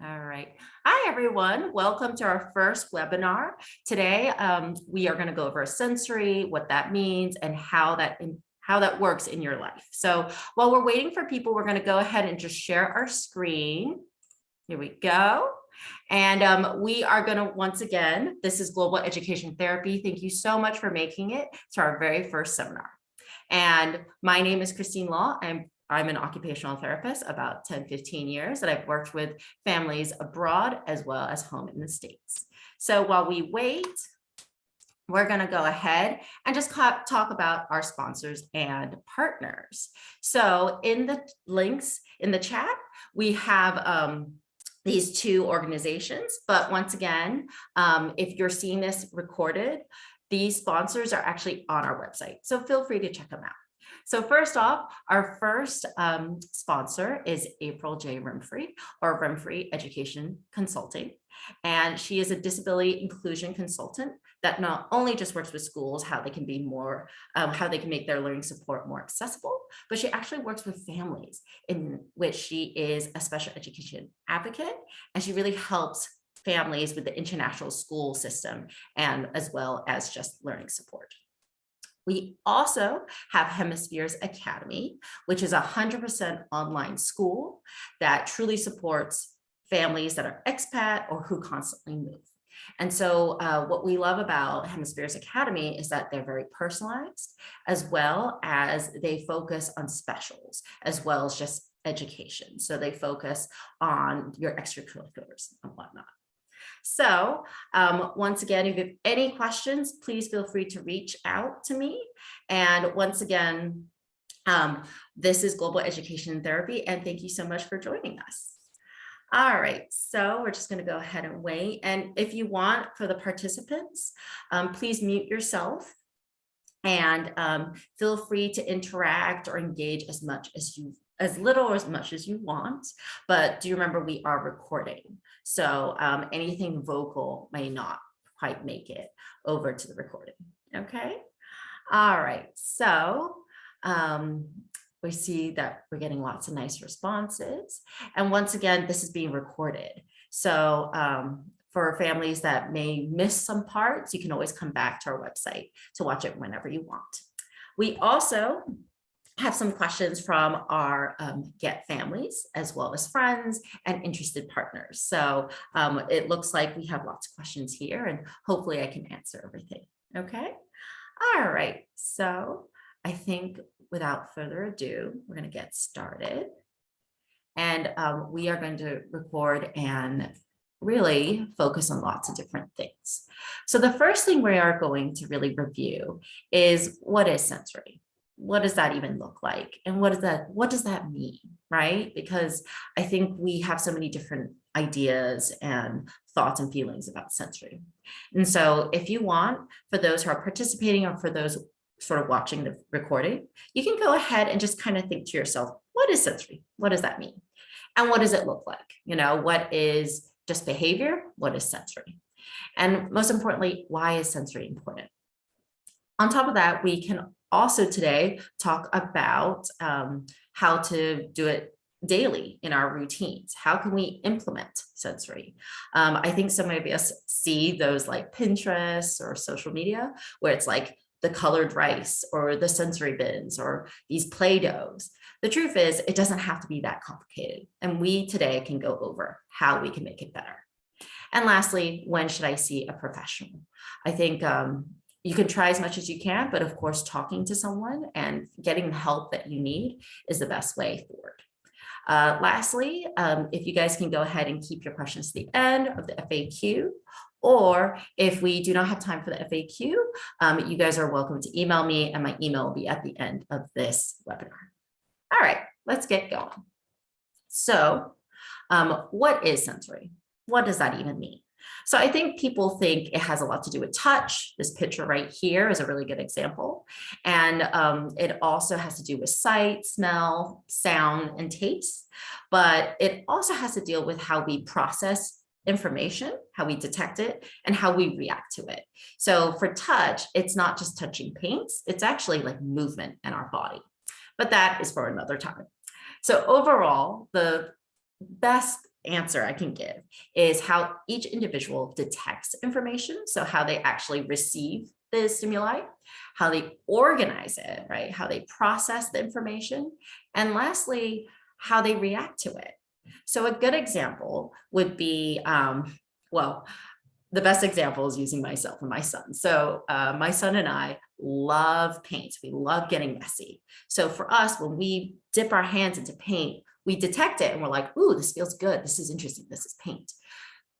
All right. Hi, everyone. Welcome to our first webinar. Today, we are going to go over sensory, what that means, and how that works in your life. So while we're waiting for people, we're going to go ahead and just share our screen. Here we go. And we are going to, once again, this is Global Education Therapy. Thank you so much for making it to our very first seminar. And my name is Christine Law. I'm an occupational therapist, about 10, 15 years, and I've worked with families abroad as well as home in the States. So while we wait, we're going to go ahead and just talk about our sponsors and partners. So in the links in the chat, we have these two organizations. But once again, if you're seeing this recorded, these sponsors are actually on our website. So feel free to check them out. So first off, our first sponsor is April J. Rimfree, or Rimfree Education Consulting. And she is a disability inclusion consultant that not only just works with schools, how they can be more, how they can make their learning support more accessible, but she actually works with families, in which she is a special education advocate, and she really helps families with the international school system and as well as just learning support. We also have Hemispheres Academy, which is a 100% online school that truly supports families that are expat or who constantly move. And so what we love about Hemispheres Academy is that they're very personalized, as well as they focus on specials, as well as just education. So they focus on your extracurriculars and whatnot. So once again, if you have any questions, please feel free to reach out to me. And once again, this is Global Education Therapy, and thank you so much for joining us. All right, so we're just going to go ahead and wait. And if you want, for the participants, please mute yourself and feel free to interact or engage as little or as much as you want. But do remember, we are recording. So anything vocal may not quite make it over to the recording. Okay. All right. So we see that we're getting lots of nice responses. And once again, this is being recorded. So for families that may miss some parts, you can always come back to our website to watch it whenever you want. We also have some questions from our Get families, as well as friends and interested partners. So it looks like we have lots of questions here, and hopefully I can answer everything. Okay. All right. So I think without further ado, we're going to get started. And we are going to record and really focus on lots of different things. So the first thing we are going to really review is, what is sensory? What does that even look like? And what does that mean, right? Because I think we have so many different ideas and thoughts and feelings about sensory. And so if you want, for those who are participating or for those sort of watching the recording, you can go ahead and just kind of think to yourself, what is sensory? What does that mean? And what does it look like? You know, what is just behavior? What is sensory? And most importantly, why is sensory important? On top of that, we can also today talk about how to do it daily in our routines. How can we implement sensory? I think some of us see those like Pinterest or social media, where it's like the colored rice or the sensory bins or these Play-Dohs. The truth is, it doesn't have to be that complicated. And we today can go over how we can make it better. And lastly, when should I see a professional? I think you can try as much as you can, but of course, talking to someone and getting the help that you need is the best way forward. Lastly, if you guys can go ahead and keep your questions to the end of the FAQ, or if we do not have time for the FAQ, you guys are welcome to email me, and my email will be at the end of this webinar. All right, let's get going. So what is sensory? What does that even mean? So I think people think it has a lot to do with touch. This picture right here is a really good example. And it also has to do with sight, smell, sound, and taste. But it also has to deal with how we process information, how we detect it, and how we react to it. So for touch, it's not just touching paints, it's actually like movement in our body. But that is for another time. So overall, the best answer I can give is how each individual detects information. So how they actually receive the stimuli, how they organize it, right? How they process the information. And lastly, how they react to it. So a good example would be, well, the best example is using myself and my son. So my son and I love paint. We love getting messy. So for us, when we dip our hands into paint, we detect it and we're like, ooh, this feels good. This is interesting. This is paint.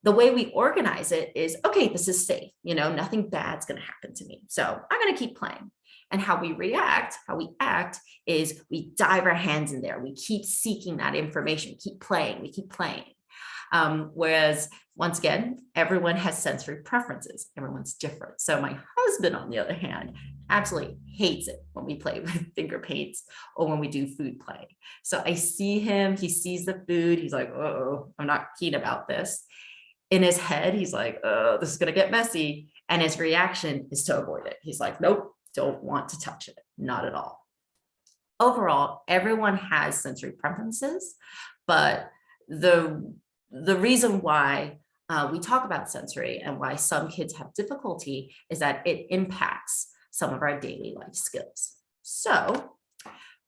The way we organize it is, okay, this is safe. Nothing bad's going to happen to me. So I'm going to keep playing. And how we react, how we act is we dive our hands in there. We keep seeking that information, keep playing, we keep playing. Whereas once again, everyone has sensory preferences. Everyone's different. So my husband, on the other hand, absolutely hates it when we play with finger paints or when we do food play. So I see him, he sees the food. He's like, oh, I'm not keen about this. In his head, he's like, oh, this is going to get messy. And his reaction is to avoid it. He's like, nope, don't want to touch it. Not at all. Overall, everyone has sensory preferences, but the reason why we talk about sensory and why some kids have difficulty is that it impacts some of our daily life skills. So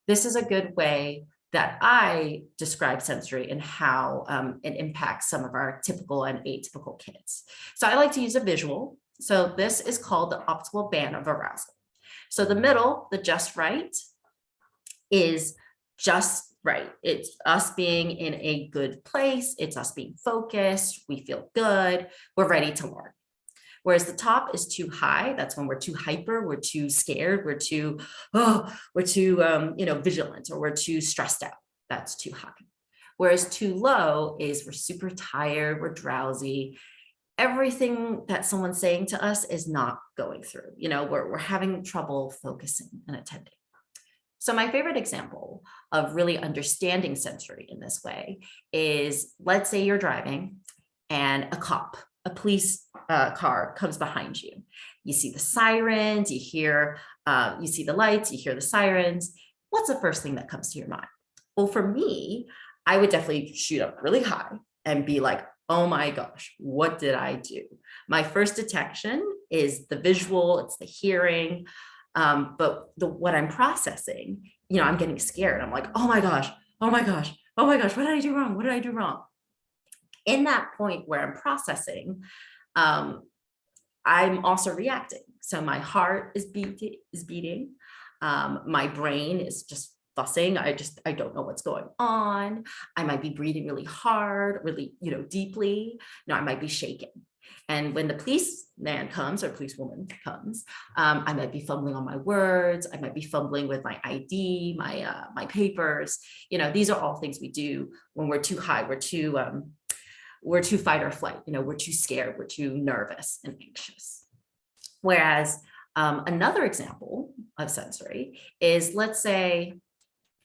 this is a good way that I describe sensory and how it impacts some of our typical and atypical kids. So I like to use a visual. So this is called the optimal band of arousal. So the middle, the just right, is just right. It's us being in a good place. It's us being focused. We feel good. We're ready to learn. Whereas the top is too high. That's when we're too hyper, we're too scared, we're too vigilant, or we're too stressed out. That's too high. Whereas too low is we're super tired, we're drowsy. Everything that someone's saying to us is not going through. We're having trouble focusing and attending. So my favorite example of really understanding sensory in this way is, let's say you're driving and a police car comes behind you. You see the sirens, you see the lights, you hear the sirens. What's the first thing that comes to your mind? Well, for me, I would definitely shoot up really high and be like, oh my gosh, what did I do? My first detection is the visual, it's the hearing, but what I'm processing, I'm getting scared. I'm like, oh my gosh, oh my gosh, oh my gosh, what did I do wrong? What did I do wrong? In that point where I'm processing, I'm also reacting. So my heart is beating. My brain is just fussing. I don't know what's going on. I might be breathing really hard, really, deeply. I might be shaking. And when the policeman comes or policewoman comes, I might be fumbling on my words. I might be fumbling with my ID, my papers. These are all things we do when we're too high. We're too fight or flight. We're too scared. We're too nervous and anxious. Whereas another example of sensory is, let's say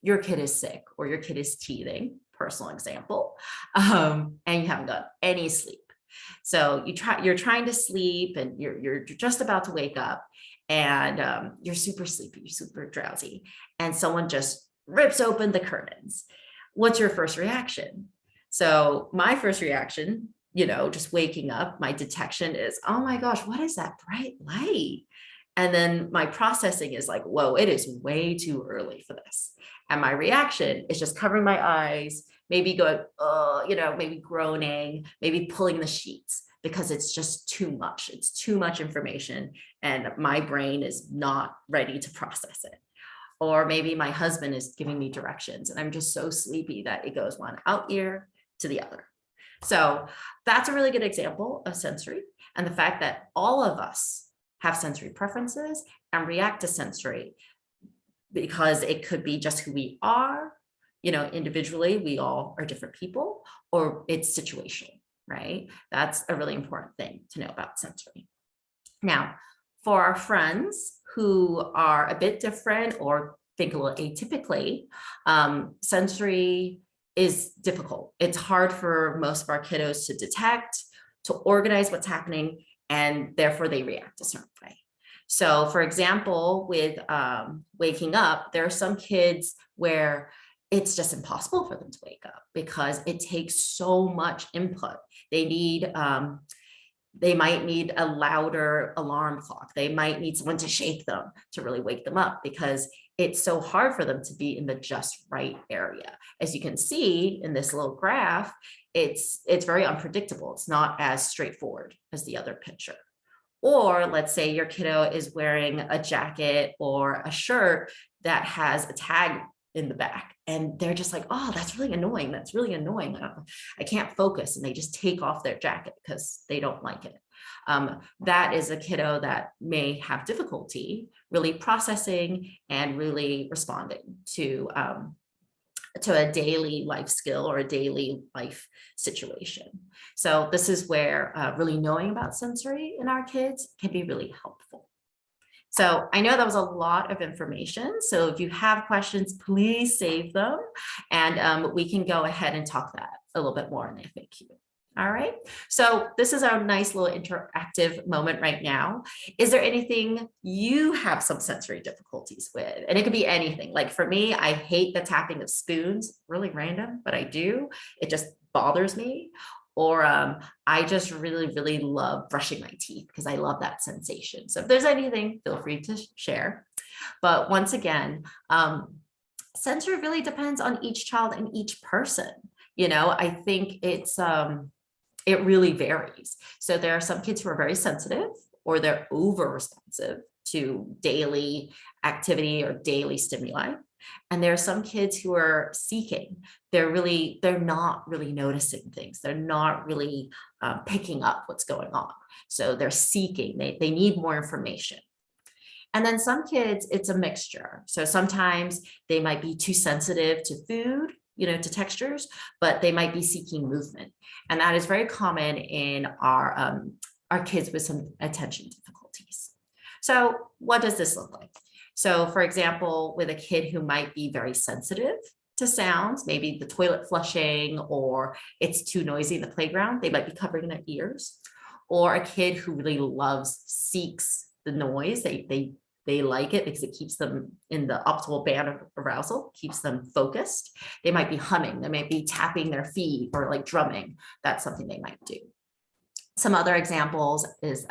your kid is sick or your kid is teething, personal example, and you haven't got any sleep. So you're trying to sleep and you're just about to wake up, and you're super sleepy, you're super drowsy, and someone just rips open the curtains. What's your first reaction? So my first reaction, just waking up, my detection is, oh my gosh, what is that bright light? And then my processing is like, whoa, it is way too early for this. And my reaction is just covering my eyes, maybe going, maybe groaning, maybe pulling the sheets, because it's just too much. It's too much information and my brain is not ready to process it. Or maybe my husband is giving me directions and I'm just so sleepy that it goes one out ear to the other. So that's a really good example of sensory, and the fact that all of us have sensory preferences and react to sensory, because it could be just who we are, individually, we all are different people, or it's situational, right? That's a really important thing to know about sensory. Now, for our friends who are a bit different or think a little atypically, sensory is difficult. It's hard for most of our kiddos to detect, to organize what's happening, and therefore they react a certain way. So for example, with waking up, there are some kids where it's just impossible for them to wake up because it takes so much input. They need, they might need a louder alarm clock. They might need someone to shake them to really wake them up because it's so hard for them to be in the just right area. As you can see in this little graph, it's very unpredictable. It's not as straightforward as the other picture. Or let's say your kiddo is wearing a jacket or a shirt that has a tag in the back, and they're just like, oh, that's really annoying. That's really annoying. I can't focus. And they just take off their jacket because they don't like it. That is a kiddo that may have difficulty really processing and really responding to a daily life skill or a daily life situation. So this is where really knowing about sensory in our kids can be really helpful. So I know that was a lot of information. So if you have questions, please save them, and we can go ahead and talk that a little bit more in the FAQ. All right, so this is our nice little interactive moment right now. Is there anything you have some sensory difficulties with? And it could be anything. Like for me, I hate the tapping of spoons, really random, but I do. It just bothers me. Or I just really, really love brushing my teeth because I love that sensation. So if there's anything, feel free to share. But once again, sensory really depends on each child and each person. You know, I think it really varies. So there are some kids who are very sensitive or they're over responsive to daily activity or daily stimuli. And there are some kids who are seeking. They're not really noticing things. They're not really picking up what's going on. So they're seeking, they need more information. And then some kids, it's a mixture. So sometimes they might be too sensitive to food, you know, to textures, but they might be seeking movement. And that is very common in our kids with some attention difficulties. So what does this look like? So for example, with a kid who might be very sensitive to sounds, maybe the toilet flushing, or it's too noisy in the playground, they might be covering their ears. Or a kid who really seeks the noise, they like it because it keeps them in the optimal band of arousal, keeps them focused. They might be humming, they might be tapping their feet or like drumming. That's something they might do. Some other examples is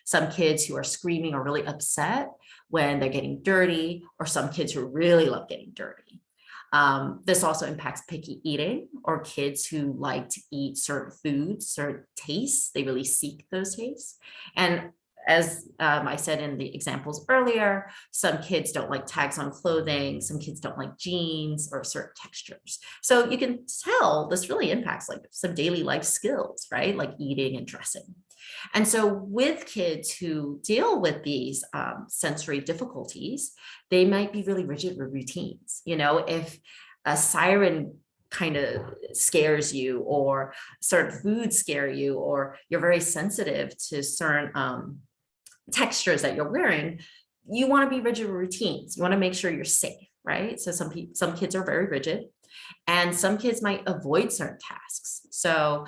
some kids who are screaming or really upset when they're getting dirty, or some kids who really love getting dirty. This also impacts picky eating, or kids who like to eat certain foods, certain tastes. They really seek those tastes. And as I said in the examples earlier, some kids don't like tags on clothing, some kids don't like jeans or certain textures. So you can tell this really impacts like some daily life skills, right? Like eating and dressing. And so with kids who deal with these sensory difficulties, they might be really rigid with routines. You know, if a siren kind of scares you, or certain foods scare you, or you're very sensitive to certain textures that you're wearing, you want to be rigid with routines. You want to make sure you're safe, right? So some kids are very rigid, and some kids might avoid certain tasks. So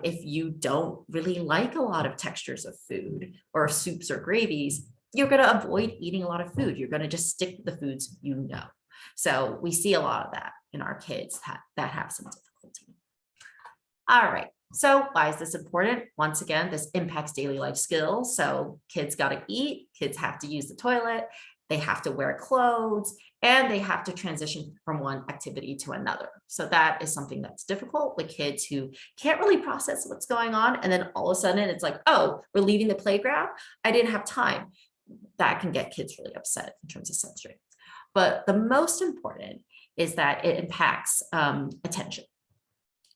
if you don't really like a lot of textures of food or soups or gravies, you're going to avoid eating a lot of food. You're going to just stick to the foods you know. So we see a lot of that in our kids that have some difficulty. All right. So why is this important? Once again, this impacts daily life skills. So kids got to eat, kids have to use the toilet, they have to wear clothes, and they have to transition from one activity to another. So that is something that's difficult with kids who can't really process what's going on. And then all of a sudden it's like, oh, we're leaving the playground. I didn't have time. That can get kids really upset in terms of sensory. But the most important is that it impacts attention.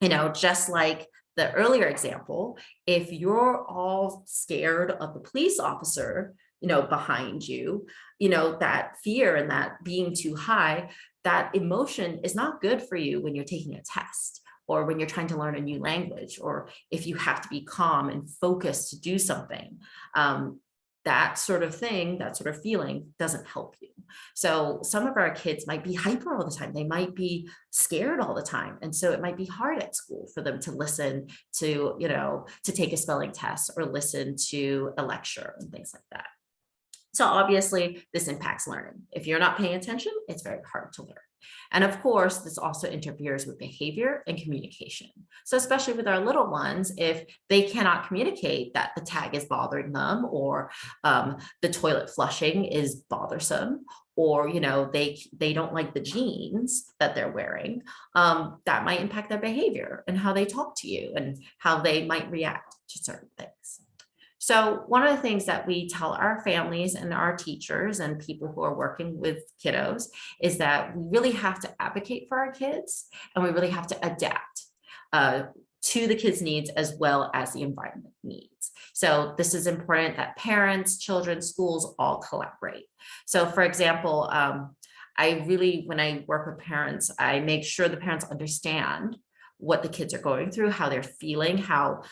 You know, just like the earlier example, if you're all scared of the police officer, you know, behind you, you know, that fear and that being too high, that emotion is not good for you when you're taking a test, or when you're trying to learn a new language, or if you have to be calm and focused to do something. That sort of thing, that sort of feeling doesn't help you. So some of our kids might be hyper all the time. They might be scared all the time. And so it might be hard at school for them to listen to, you know, to take a spelling test or listen to a lecture and things like that. So obviously this impacts learning. If you're not paying attention, it's very hard to learn. And of course, this also interferes with behavior and communication. So especially with our little ones, if they cannot communicate that the tag is bothering them, or the toilet flushing is bothersome, or they don't like the jeans that they're wearing, that might impact their behavior and how they talk to you and how they might react to certain things. So one of the things that we tell our families and our teachers and people who are working with kiddos is that we really have to advocate for our kids, and we really have to adapt to the kids' needs as well as the environment needs. So this is important that parents, children, schools all collaborate. So for example, when I work with parents, I make sure the parents understand what the kids are going through, how they're feeling, how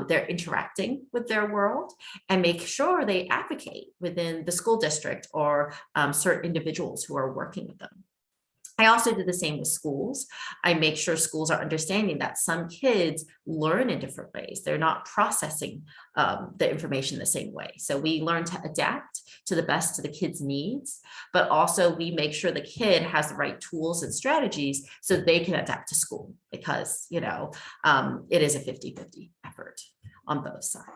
they're interacting with their world, and make sure they advocate within the school district or certain individuals who are working with them. I also do the same with schools. I make sure schools are understanding that some kids learn in different ways. They're not processing the information the same way. So we learn to adapt to the best to the kids' needs, but also we make sure the kid has the right tools and strategies so they can adapt to school, because it is a 50-50 effort on both sides.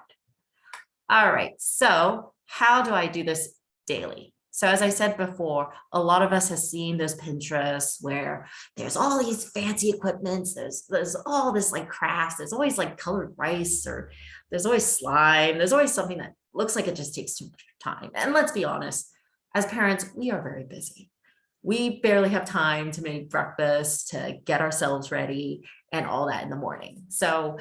All right, so how do I do this daily? So as I said before, a lot of us have seen those Pinterests where there's all these fancy equipments, there's all this like crafts, there's always like colored rice, or there's always slime, there's always something that looks like it just takes too much time. And let's be honest, as parents, we are very busy. We barely have time to make breakfast, to get ourselves ready, and all that in the morning. So,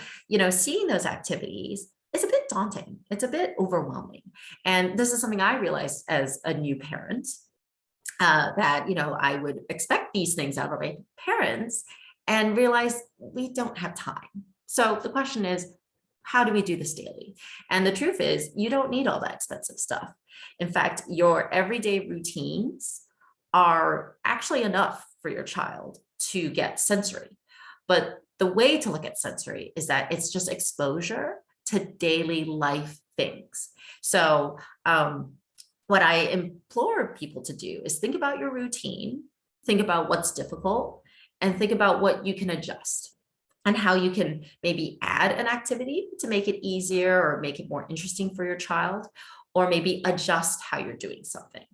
seeing those activities, it's a bit daunting. It's a bit overwhelming. And this is something I realized as a new parent, that, I would expect these things out of my parents and realize we don't have time. So the question is, how do we do this daily? And the truth is, you don't need all that expensive stuff. In fact, your everyday routines are actually enough for your child to get sensory. But the way to look at sensory is that it's just exposure to daily life things. So what I implore people to do is think about your routine, think about what's difficult, and think about what you can adjust and how you can maybe add an activity to make it easier or make it more interesting for your child, or maybe adjust how you're doing something.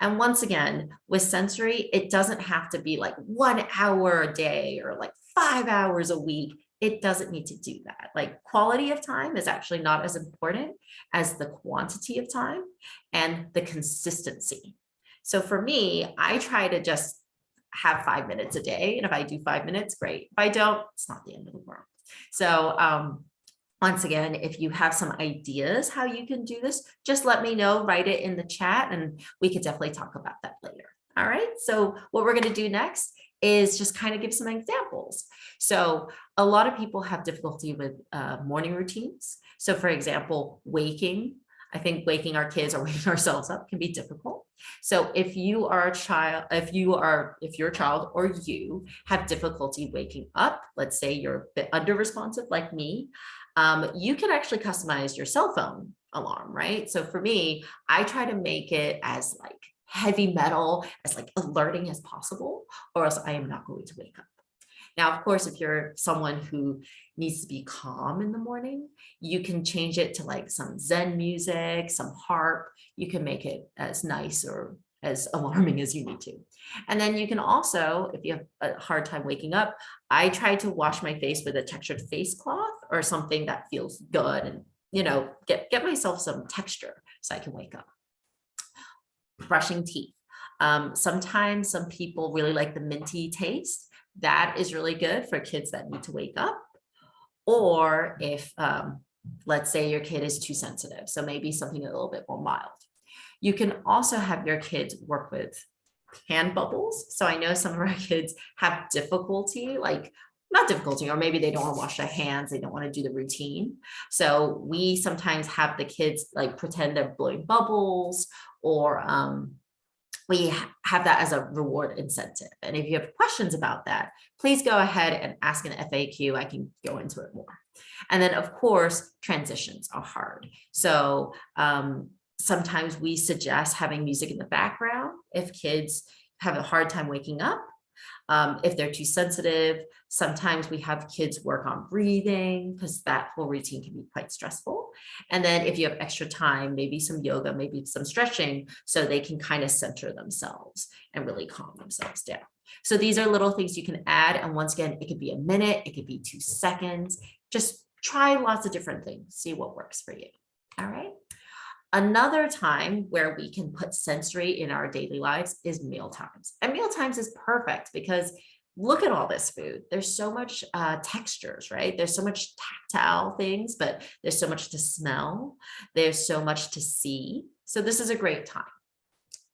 And once again, with sensory, it doesn't have to be like 1 hour a day or like 5 hours a week. It doesn't need to do that. Like, quality of time is actually not as important as the quantity of time and the consistency. So for me, I try to just have 5 minutes a day. And if I do 5 minutes, great. If I don't, it's not the end of the world. So once again, if you have some ideas how you can do this, just let me know, write it in the chat, and we could definitely talk about that later. All right, so what we're going to do next is just kind of give some examples. So a lot of people have difficulty with morning routines. So for example, I think waking our kids or waking ourselves up can be difficult. So if you are a child, if your child or you have difficulty waking up, let's say you're a bit under responsive like me, you can actually customize your cell phone alarm, right? So for me, I try to make it as like heavy metal, as like alerting as possible, or else I am not going to wake up. Now, of course, if you're someone who needs to be calm in the morning, you can change it to like some Zen music, some harp. You can make it as nice or as alarming as you need to. And then you can also, if you have a hard time waking up, I try to wash my face with a textured face cloth or something that feels good, and get myself some texture so I can wake up. Brushing teeth. Sometimes some people really like the minty taste. That is really good for kids that need to wake up. Or if, let's say your kid is too sensitive, so maybe something a little bit more mild. You can also have your kids work with hand bubbles. So I know some of our kids have difficulty, or maybe they don't want to wash their hands, they don't want to do the routine. So we sometimes have the kids like pretend they're blowing bubbles, or we have that as a reward incentive. And if you have questions about that, please go ahead and ask an FAQ. I can go into it more. And then of course, transitions are hard. So sometimes we suggest having music in the background if kids have a hard time waking up. If they're too sensitive, sometimes we have kids work on breathing because that whole routine can be quite stressful. And then if you have extra time, maybe some yoga, maybe some stretching, so they can kind of center themselves and really calm themselves down. So these are little things you can add. And once again, it could be a minute, it could be 2 seconds. Just try lots of different things, see what works for you. All right. Another time where we can put sensory in our daily lives is meal times. And meal times is perfect because look at all this food. There's so much textures, right? There's so much tactile things, but there's so much to smell. There's so much to see. So this is a great time.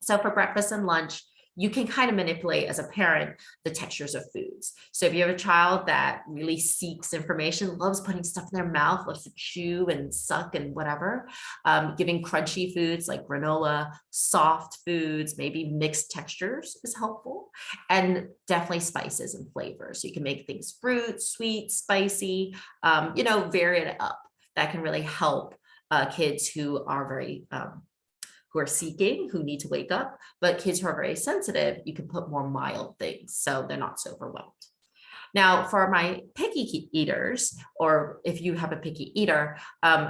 So for breakfast and lunch, you can kind of manipulate as a parent the textures of foods. So if you have a child that really seeks information, loves putting stuff in their mouth, loves to chew and suck and whatever, giving crunchy foods like granola, soft foods, maybe mixed textures is helpful, and definitely spices and flavors. So you can make things fruit, sweet, spicy, vary it up. That can really help kids who are very who are seeking, who need to wake up, but kids who are very sensitive, you can put more mild things so they're not so overwhelmed. Now, for my picky eaters, or if you have a picky eater,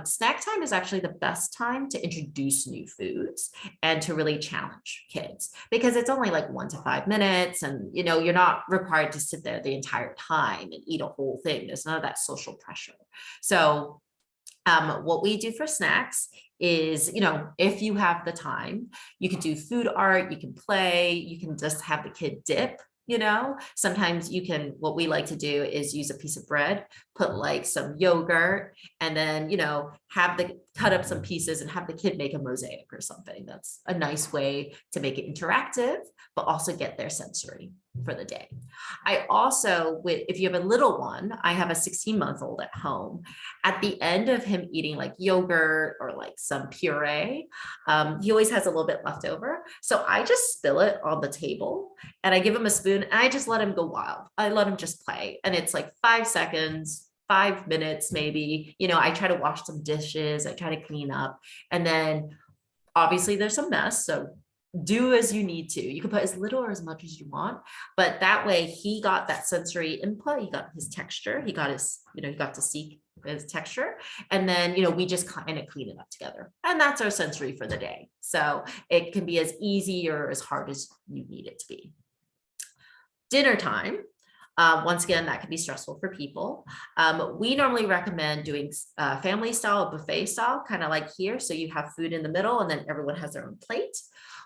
snack time is actually the best time to introduce new foods and to really challenge kids because it's only like 1 to 5 minutes, and you're not required to sit there the entire time and eat a whole thing. There's none of that social pressure. So what we do for snacks is, if you have the time, you can do food art, you can play, you can just have the kid dip. Sometimes you can, what we like to do is use a piece of bread, put like some yogurt, and then, cut up some pieces and have the kid make a mosaic or something. That's a nice way to make it interactive, but also get their sensory for the day. I also, if you have a little one, I have a 16-month-old at home. At the end of him eating like yogurt or like some puree, he always has a little bit left over. So I just spill it on the table and I give him a spoon and I just let him go wild. I let him just play. And it's like 5 seconds, 5 minutes, maybe. I try to wash some dishes, I try to clean up. And then obviously there's some mess. So do as you need to. You can put as little or as much as you want, but that way he got that sensory input. He got his texture. He got his, he got to see his texture. And then, we just kind of clean it up together. And that's our sensory for the day. So it can be as easy or as hard as you need it to be. Dinner time. Once again, that can be stressful for people. We normally recommend doing family style, buffet style, kind of like here. So you have food in the middle and then everyone has their own plate.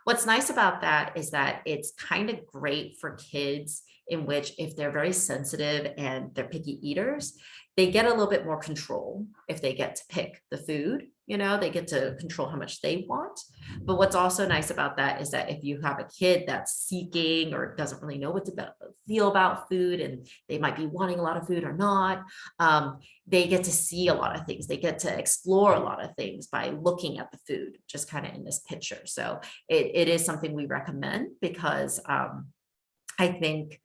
What's nice about that is that it's kind of great for kids in which if they're very sensitive and they're picky eaters, they get a little bit more control if they get to pick the food. They get to control how much they want. But what's also nice about that is that if you have a kid that's seeking or doesn't really know what to feel about food, and they might be wanting a lot of food or not, they get to see a lot of things. They get to explore a lot of things by looking at the food, just kind of in this picture. So it is something we recommend because I think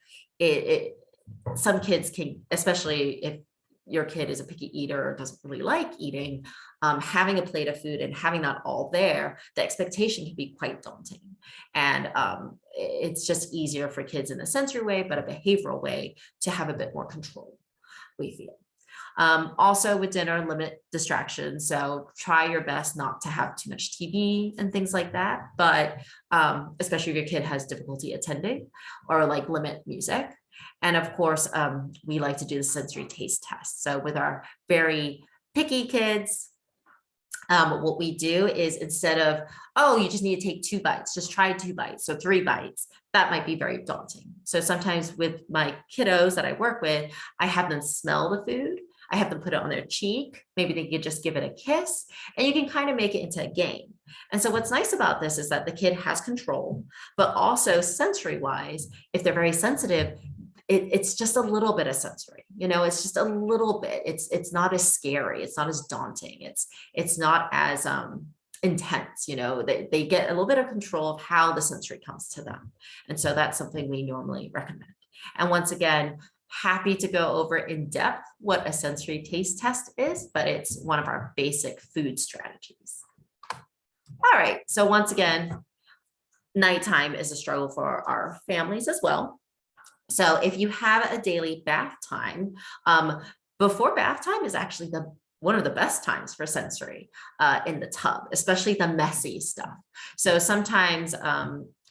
some kids can, especially if your kid is a picky eater or doesn't really like eating, having a plate of food and having that all there, the expectation can be quite daunting. And it's just easier for kids in a sensory way, but a behavioral way to have a bit more control, we feel. Also with dinner, limit distractions. So try your best not to have too much TV and things like that. But especially if your kid has difficulty attending, or like limit music. And of course, we like to do the sensory taste test. So with our very picky kids, what we do is instead of, oh, you just need to take 2 bites, just try 2 bites. So 3 bites, that might be very daunting. So sometimes with my kiddos that I work with, I have them smell the food. I have them put it on their cheek. Maybe they could just give it a kiss, and you can kind of make it into a game. And so what's nice about this is that the kid has control, but also sensory wise, if they're very sensitive, it's just a little bit of sensory, it's just a little bit. It's not as scary. It's not as daunting. It's not as intense, they get a little bit of control of how the sensory comes to them. And so that's something we normally recommend. And once again, happy to go over in depth what a sensory taste test is, but it's one of our basic food strategies. All right. So once again, nighttime is a struggle for our families as well. So if you have a daily bath time, before bath time is actually one of the best times for sensory in the tub, especially the messy stuff. So sometimes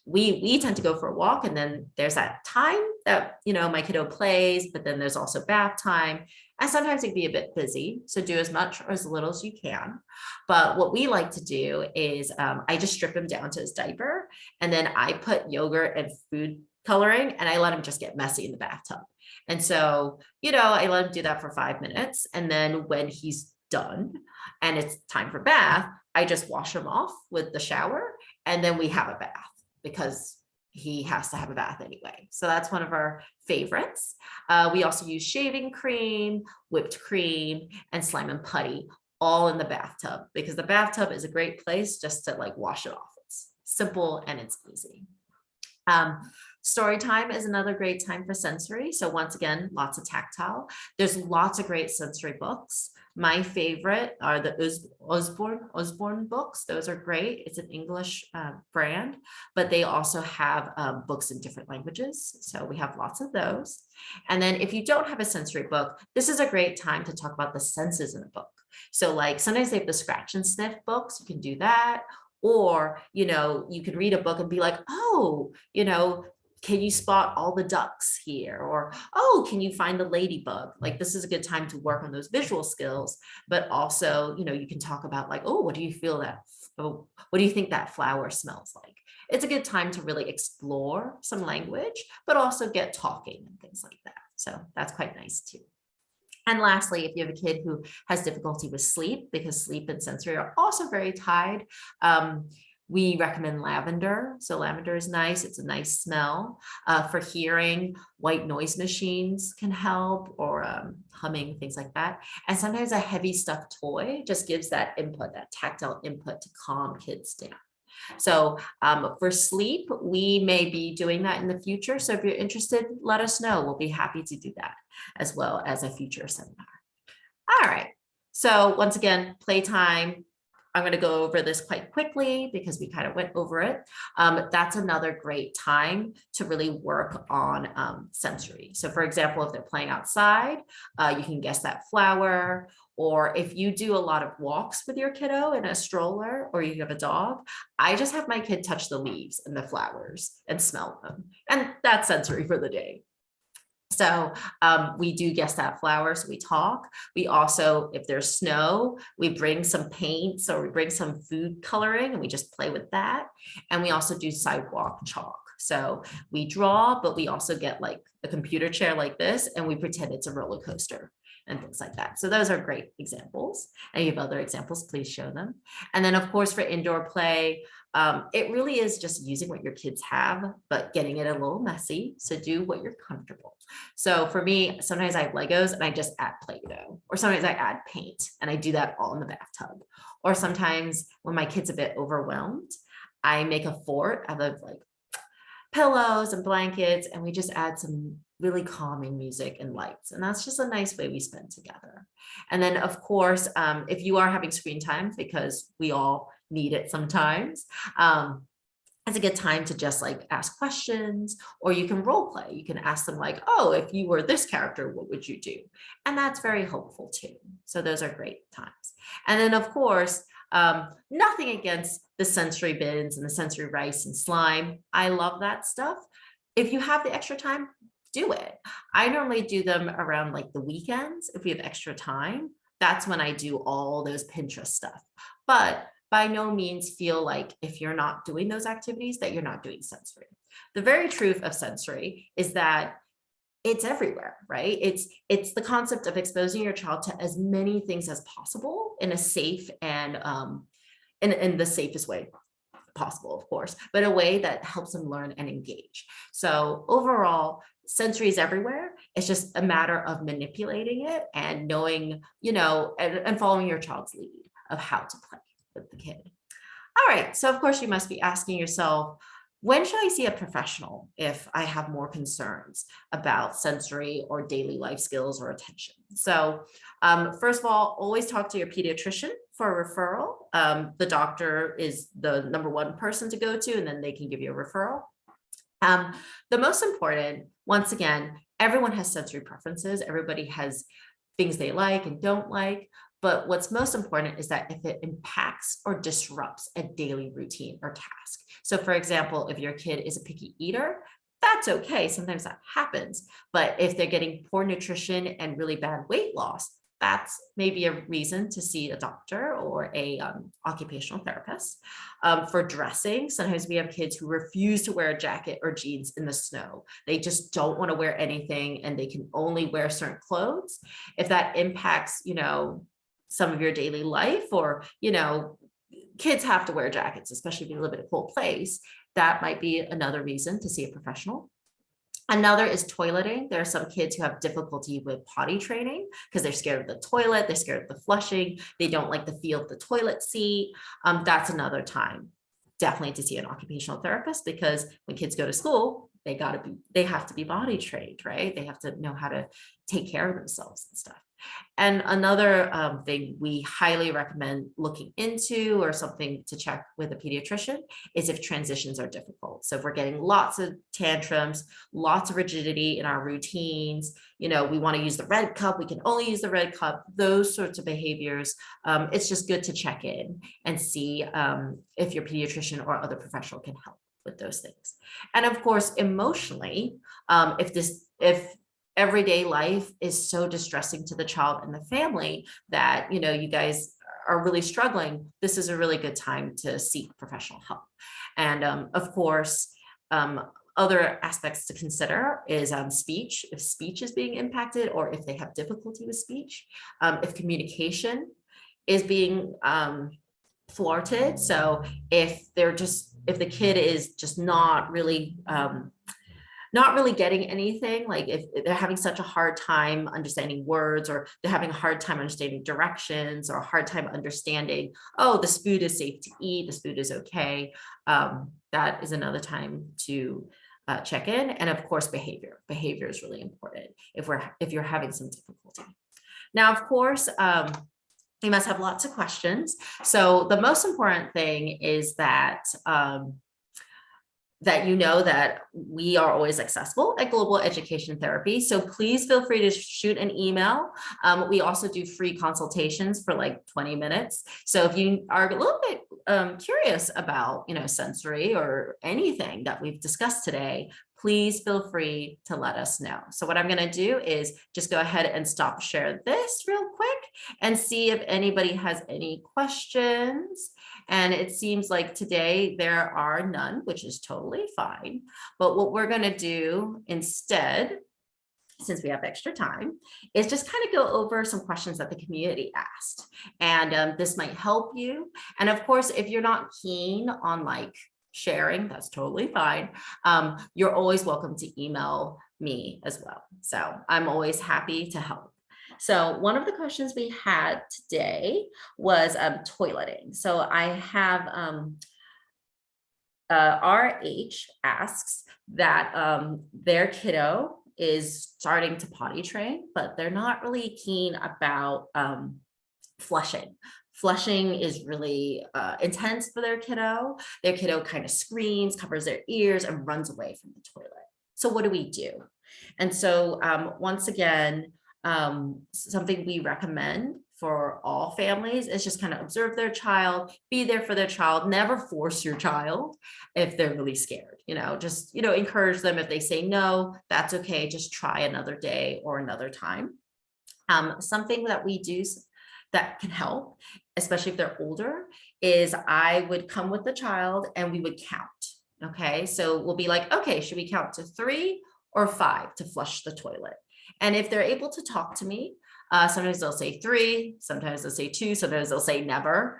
we tend to go for a walk, and then there's that time that my kiddo plays, but then there's also bath time. And sometimes it can be a bit busy, so do as much or as little as you can. But what we like to do is I just strip him down to his diaper, and then I put yogurt and food coloring, and I let him just get messy in the bathtub. And so, I let him do that for 5 minutes. And then when he's done and it's time for bath, I just wash him off with the shower, and then we have a bath because he has to have a bath anyway. So that's one of our favorites. We also use shaving cream, whipped cream, and slime and putty all in the bathtub, because the bathtub is a great place just to like wash it off. It's simple and it's easy. Story time is another great time for sensory. So once again, lots of tactile. There's lots of great sensory books. My favorite are the Osborne books. Those are great. It's an English brand, but they also have books in different languages. So we have lots of those. And then if you don't have a sensory book, this is a great time to talk about the senses in a book. So like sometimes they have the scratch and sniff books. You can do that. Or, you can read a book and be like, oh, can you spot all the ducks here? Or, oh, can you find the ladybug? Like, this is a good time to work on those visual skills, but also, you can talk about like, oh, what do you think that flower smells like? It's a good time to really explore some language, but also get talking and things like that. So that's quite nice too. And lastly, if you have a kid who has difficulty with sleep, because sleep and sensory are also very tied, we recommend lavender. So lavender is nice. It's a nice smell. For hearing, white noise machines can help, or humming, things like that. And sometimes a heavy stuffed toy just gives that input, that tactile input to calm kids down. So for sleep, we may be doing that in the future. So if you're interested, let us know. We'll be happy to do that as well as a future seminar. All right. So once again, playtime. I'm going to go over this quite quickly because we kind of went over it. That's another great time to really work on sensory. So for example, if they're playing outside, you can guess that flower. Or if you do a lot of walks with your kiddo in a stroller, or you have a dog, I just have my kid touch the leaves and the flowers and smell them. And that's sensory for the day. So we do guess that flower, so we talk. We also, if there's snow, we bring some paints or we bring some food coloring and we just play with that. And we also do sidewalk chalk. So we draw, but we also get like a computer chair like this and we pretend it's a roller coaster and things like that. So those are great examples. And you have other examples, please show them. And then of course for indoor play, it really is just using what your kids have, but getting it a little messy. So do what you're comfortable. So for me, sometimes I have Legos and I just add Play-Doh, or sometimes I add paint and I do that all in the bathtub. Or sometimes when my kid's a bit overwhelmed, I make a fort out of like pillows and blankets, and we just add some really calming music and lights. And that's just a nice way we spend together. And then of course, if you are having screen time, because we all need it sometimes, it's a good time to just like ask questions, or you can role play. You can ask them like, oh, if you were this character, what would you do? And that's very helpful too. So those are great times. And then of course, nothing against the sensory bins and the sensory rice and slime. I love that stuff. If you have the extra time, do it. I normally do them around like the weekends. If we have extra time, that's when I do all those Pinterest stuff. But by no means feel like if you're not doing those activities that you're not doing sensory. The very truth of sensory is that it's everywhere, right? It's the concept of exposing your child to as many things as possible in a safe and in the safest way possible, of course, but a way that helps them learn and engage. So overall, sensory is everywhere. It's just a matter of manipulating it and knowing, and following your child's lead of how to play with the kid. All right, so of course you must be asking yourself, when should I see a professional if I have more concerns about sensory or daily life skills or attention? So first of all, always talk to your pediatrician for a referral. The doctor is the number one person to go to, and then they can give you a referral. Um, the most important, once again, everyone has sensory preferences. Everybody has things they like and don't like. But what's most important is that if it impacts or disrupts a daily routine or task. So for example, if your kid is a picky eater, that's okay. Sometimes that happens. But if they're getting poor nutrition and really bad weight loss, that's maybe a reason to see a doctor or a occupational therapist. For dressing, sometimes we have kids who refuse to wear a jacket or jeans in the snow. They just don't want to wear anything and they can only wear certain clothes. If that impacts, some of your daily life, or, kids have to wear jackets, especially if you live in a cold place, that might be another reason to see a professional. Another is toileting. There are some kids who have difficulty with potty training because they're scared of the toilet, they're scared of the flushing, they don't like the feel of the toilet seat. That's another time definitely to see an occupational therapist, because when kids go to school, they have to be potty trained, right? They have to know how to take care of themselves and stuff. And another thing we highly recommend looking into, or something to check with a pediatrician, is if transitions are difficult. So if we're getting lots of tantrums, lots of rigidity in our routines, we want to use the red cup, we can only use the red cup, those sorts of behaviors, it's just good to check in and see if your pediatrician or other professional can help with those things. And of course, emotionally, if everyday life is so distressing to the child and the family that, you guys are really struggling, this is a really good time to seek professional help. And of course, other aspects to consider is speech, if speech is being impacted, or if they have difficulty with speech, if communication is being thwarted. So if the kid is just not really getting anything, like if they're having such a hard time understanding words, or they're having a hard time understanding directions, or a hard time understanding, oh, this food is safe to eat, this food is okay, that is another time to check in. And of course, behavior is really important if you're having some difficulty. Now, of course, you must have lots of questions. So the most important thing is that that we are always accessible at Global Education Therapy. So please feel free to shoot an email. We also do free consultations for like 20 minutes. So if you are a little bit curious about, sensory or anything that we've discussed today, please feel free to let us know. So what I'm going to do is just go ahead and stop share this real quick and see if anybody has any questions. And it seems like today there are none, which is totally fine. But what we're going to do instead, since we have extra time, is just kind of go over some questions that the community asked. And this might help you. And of course, if you're not keen on sharing, that's totally fine. You're always welcome to email me as well. So I'm always happy to help. So one of the questions we had today was toileting. So I have RH asks that their kiddo is starting to potty train, but they're not really keen about flushing. Flushing is really intense for their kiddo. Their kiddo kind of screams, covers their ears, and runs away from the toilet. So what do we do? And so once again, something we recommend for all families is just kind of observe their child, be there for their child, never force your child if they're really scared, just, encourage them. If they say no, that's okay. Just try another day or another time. Something that we do that can help, especially if they're older, is I would come with the child and we would count. Okay. So we'll be like, okay, should we count to 3 or 5 to flush the toilet? And if they're able to talk to me, sometimes they'll say 3, sometimes they'll say 2, sometimes they'll say never,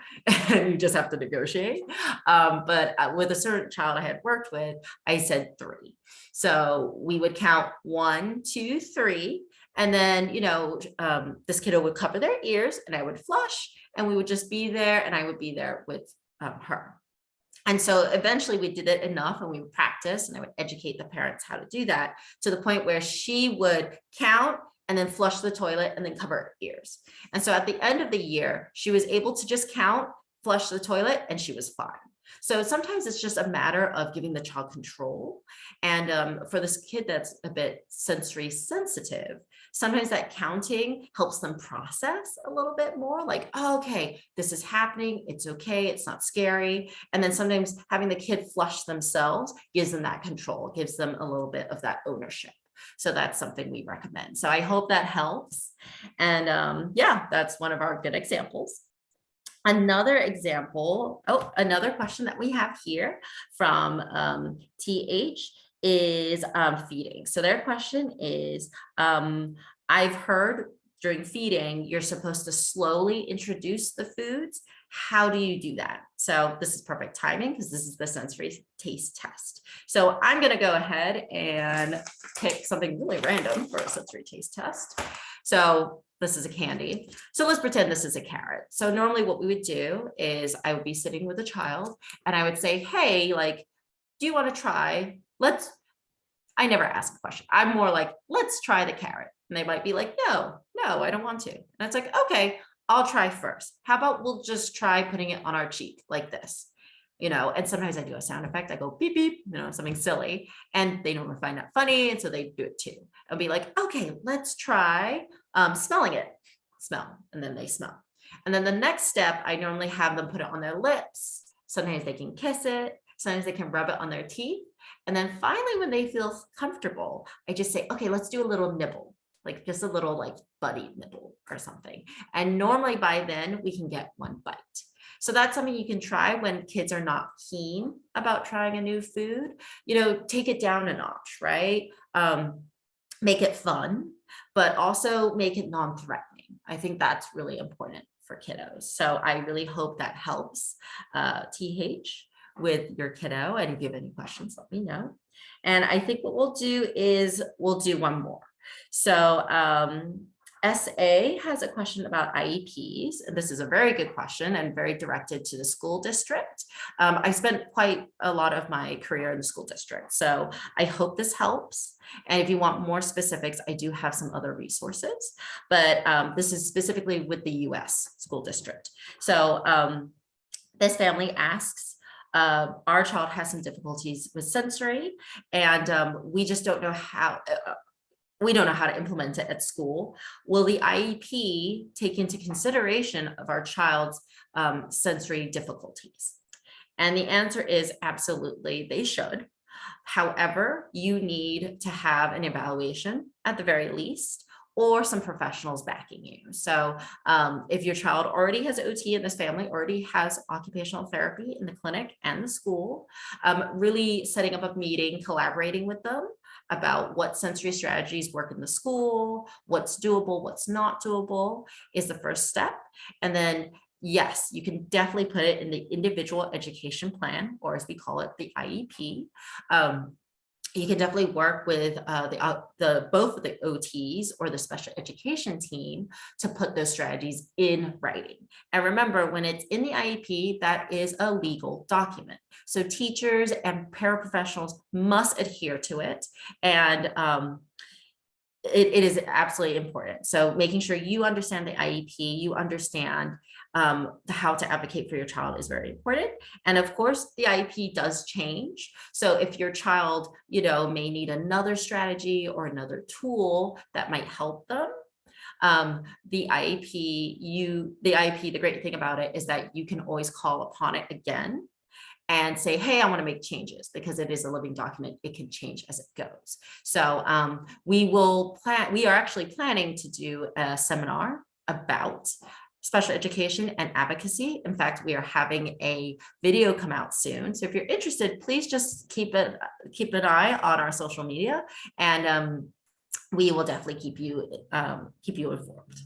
and you just have to negotiate. But with a certain child I had worked with, I said 3. So we would count 1, 2, 3. And then, this kiddo would cover their ears and I would flush, and we would just be there, and I would be there with her. And so eventually we did it enough, and we would practice, and I would educate the parents how to do that, to the point where she would count and then flush the toilet and then cover her ears. And so at the end of the year, she was able to just count, flush the toilet, and she was fine. So sometimes it's just a matter of giving the child control. And for this kid that's a bit sensory sensitive, sometimes that counting helps them process a little bit more like, oh, okay, this is happening. It's okay. It's not scary. And then sometimes having the kid flush themselves gives them that control, gives them a little bit of that ownership. So that's something we recommend. So I hope that helps. And yeah, that's one of our good examples. Another example, another question that we have here from TH is feeding. So their question is, I've heard during feeding, you're supposed to slowly introduce the foods. How do you do that? So this is perfect timing because this is the sensory taste test. So I'm going to go ahead and pick something really random for a sensory taste test. So this is a candy. So let's pretend this is a carrot. So normally what we would do is I would be sitting with a child and I would say, hey, like, do you want to try? I never ask a question. I'm more like, let's try the carrot. And they might be like, no, I don't want to. And it's like, okay, I'll try first. How about we'll just try putting it on our cheek like this, and sometimes I do a sound effect. I go beep, beep, something silly, and they don't find that funny. And so they do it too. I'll be like, okay, let's try smelling it. Smell. And then they smell. And then the next step, I normally have them put it on their lips. Sometimes they can kiss it. Sometimes they can rub it on their teeth. And then finally, when they feel comfortable, I just say, okay, let's do a little nibble, like just a little like buddy nibble or something. And normally by then we can get one bite. So that's something you can try when kids are not keen about trying a new food, take it down a notch, right? Make it fun, but also make it non-threatening. I think that's really important for kiddos. So I really hope that helps TH with your kiddo. And if you have any questions, let me know. And I think what we'll do is we'll do one more. So SA has a question about IEPs. And this is a very good question and very directed to the school district. I spent quite a lot of my career in the school district. So I hope this helps. And if you want more specifics, I do have some other resources, but this is specifically with the US school district. So this family asks, our child has some difficulties with sensory, and we just don't know how. We don't know how to implement it at school. Will the IEP take into consideration of our child's sensory difficulties? And the answer is absolutely, they should. However, you need to have an evaluation at the very least, or some professionals backing you. So if your child already has OT in this family, already has occupational therapy in the clinic and the school, really setting up a meeting, collaborating with them about what sensory strategies work in the school, what's doable, what's not doable is the first step. And then, yes, you can definitely put it in the individual education plan, or as we call it, the IEP. You can definitely work with both of the OTs or the special education team to put those strategies in writing. And remember, when it's in the IEP, that is a legal document. So teachers and paraprofessionals must adhere to it. And it is absolutely important. So making sure you understand the IEP, you understand how to advocate for your child is very important. And of course, the IEP does change. So if your child, may need another strategy or another tool that might help them, the IEP, the great thing about it is that you can always call upon it again and say, hey, I want to make changes, because it is a living document. It can change as it goes. So we are actually planning to do a seminar about special education and advocacy. In fact, we are having a video come out soon. So if you're interested, please just keep an eye on our social media, and we will definitely keep you informed.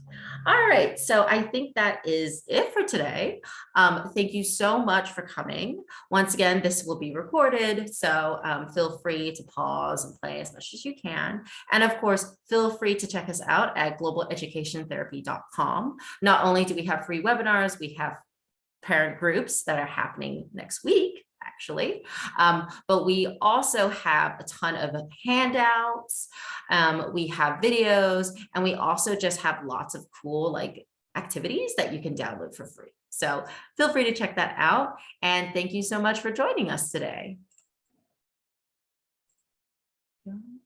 All right, so I think that is it for today. Thank you so much for coming. Once again, this will be recorded, so feel free to pause and play as much as you can. And of course, feel free to check us out at globaleducationtherapy.com. Not only do we have free webinars, we have parent groups that are happening next week, actually. But we also have a ton of handouts. We have videos, and we also just have lots of cool activities that you can download for free. So feel free to check that out. And thank you so much for joining us today.